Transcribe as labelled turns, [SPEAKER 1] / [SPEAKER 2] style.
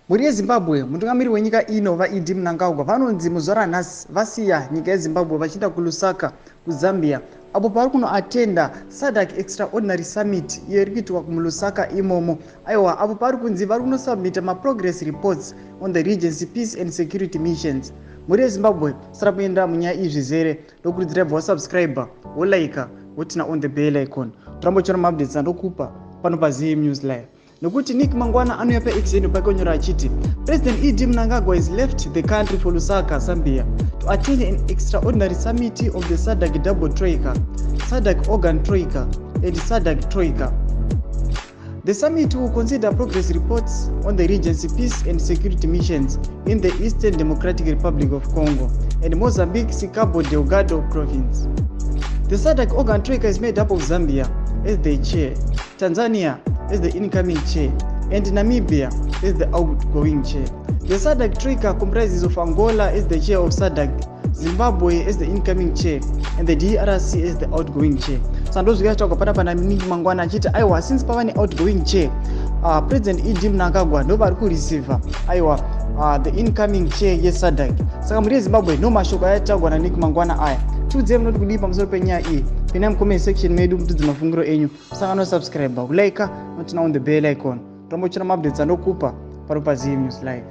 [SPEAKER 1] Muri yeZimbabwe, mutungamiri wenyika ino vaIdi Mnangagwa vanonzi muzuva ranhasi vasiya nyika yeZimbabwe vachienda kuLusaka kuZambia apo pari kunoatenda SADC Extraordinary Summit iyo iri kuitwa kuLusaka imomo. Aiwa, apo pari kunzi vari kunosubmita maprogress reports on the region's peace and security missions. Muri yeZimbabwe, sara kuenda munyaya izvi zere ndokurudzira bva wasubscribe, wolaika, wotina on the bell icon. Torambochora maupdates andokupa pano paZim News Live. Nokuti Nick Mangwana anouya paexendo pake onyora achiti President Idi Mnangagwa has left the country for Lusaka, Zambia to attend an extraordinary summit of the SADC Double Troika, SADC Organ Troika and SADC Troika. The summit will consider progress reports on the region's peace and security missions in the Eastern Democratic Republic of Congo and Mozambique's Cabo Delgado province. The SADC Organ Troika is made up of Zambia as the chair, Tanzania as the incoming chair, and Namibia as the outgoing chair. The SADC Troika comprises of Angola as the chair of SADC, Zimbabwe as the incoming chair, and the DRC as the outgoing chair. Sandozvika takapata pana Nick Mangwana achiti aiwa, since pava outgoing chair, President Idi Mnangagwa ndo vari kureceive the incoming chair yeSADC. Saka muri yeZimbabwe no mashoko ayataurwa naNick Mangwana aya. Tiudzei munoti kudii pamusoro penyaya iyi. Pinai mucomment section medu mutudze mafungiro enyu. Saka no subscribe, kulaika, notina on the bell icon. Torambochora maupdates andokupa pano paZim News Live.